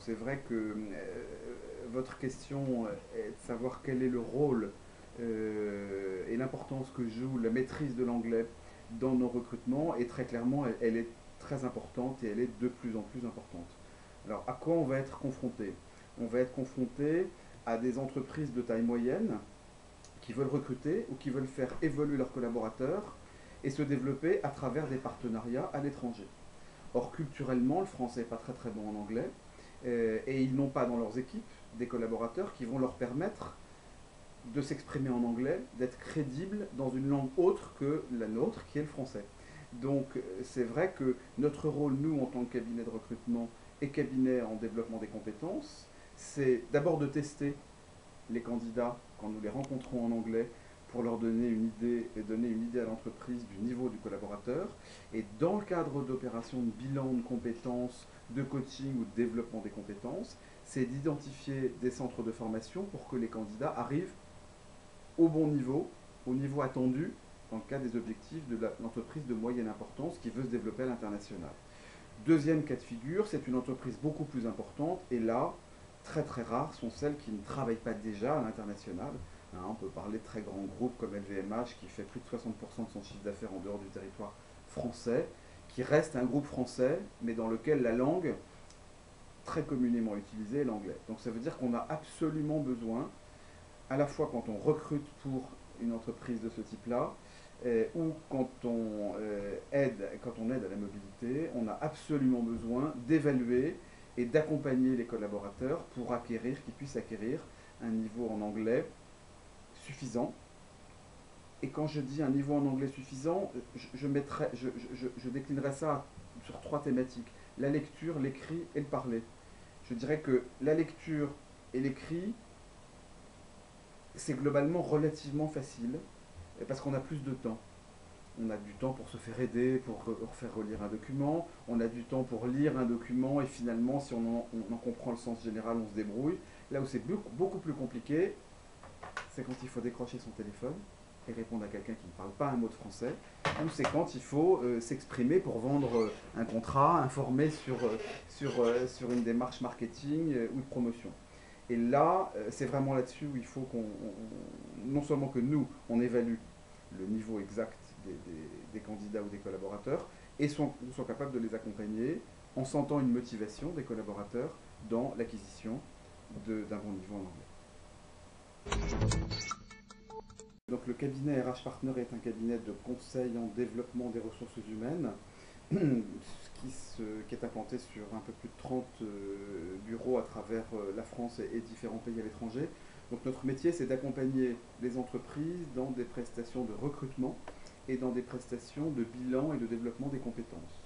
c'est vrai que votre question est de savoir quel est le rôle et l'importance que joue la maîtrise de l'anglais dans nos recrutements, et très clairement, elle est très importante et elle est de plus en plus importante. Alors, à quoi on va être confronté? On va être confronté à des entreprises de taille moyenne qui veulent recruter ou qui veulent faire évoluer leurs collaborateurs et se développer à travers des partenariats à l'étranger. Or, culturellement, le français n'est pas très très bon en anglais, et ils n'ont pas dans leurs équipes des collaborateurs qui vont leur permettre de s'exprimer en anglais, d'être crédibles dans une langue autre que la nôtre, qui est le français. Donc c'est vrai que notre rôle, nous, en tant que cabinet de recrutement et cabinet en développement des compétences, c'est d'abord de tester les candidats quand nous les rencontrons en anglais pour leur donner une idée et donner une idée à l'entreprise du niveau du collaborateur. Et dans le cadre d'opérations de bilan de compétences, de coaching ou de développement des compétences, c'est d'identifier des centres de formation pour que les candidats arrivent au bon niveau, au niveau attendu dans le cadre des objectifs de l'entreprise de moyenne importance qui veut se développer à l'international. Deuxième cas de figure, c'est une entreprise beaucoup plus importante, et là, très très rares sont celles qui ne travaillent pas déjà à l'international. On peut parler de très grands groupes comme LVMH qui fait plus de 60% de son chiffre d'affaires en dehors du territoire français, qui reste un groupe français, mais dans lequel la langue très communément utilisée est l'anglais. Donc ça veut dire qu'on a absolument besoin, à la fois quand on recrute pour une entreprise de ce type-là, ou quand on aide à la mobilité, on a absolument besoin d'évaluer et d'accompagner les collaborateurs pour qu'ils puissent acquérir un niveau en anglais suffisant. Et quand je dis un niveau en anglais suffisant, je déclinerai ça sur trois thématiques: la lecture, l'écrit et le parler. Je dirais que la lecture et l'écrit, c'est globalement relativement facile, parce qu'on a plus de temps. On a du temps pour se faire aider, pour faire relire un document, on a du temps pour lire un document, et finalement, si on en comprend le sens général, on se débrouille. Là où c'est beaucoup plus compliqué, c'est quand il faut décrocher son téléphone et répondre à quelqu'un qui ne parle pas un mot de français, ou c'est quand il faut s'exprimer pour vendre un contrat, informer sur une démarche marketing ou de promotion. Et là, c'est vraiment là-dessus où il faut non seulement que nous, on évalue le niveau exact des candidats ou des collaborateurs, et soient capables de les accompagner en sentant une motivation des collaborateurs dans l'acquisition d'un bon niveau en anglais. Donc le cabinet RH Partner est un cabinet de conseil en développement des ressources humaines qui est implanté sur un peu plus de 30 bureaux à travers la France et différents pays à l'étranger. Donc notre métier, c'est d'accompagner les entreprises dans des prestations de recrutement et dans des prestations de bilan et de développement des compétences.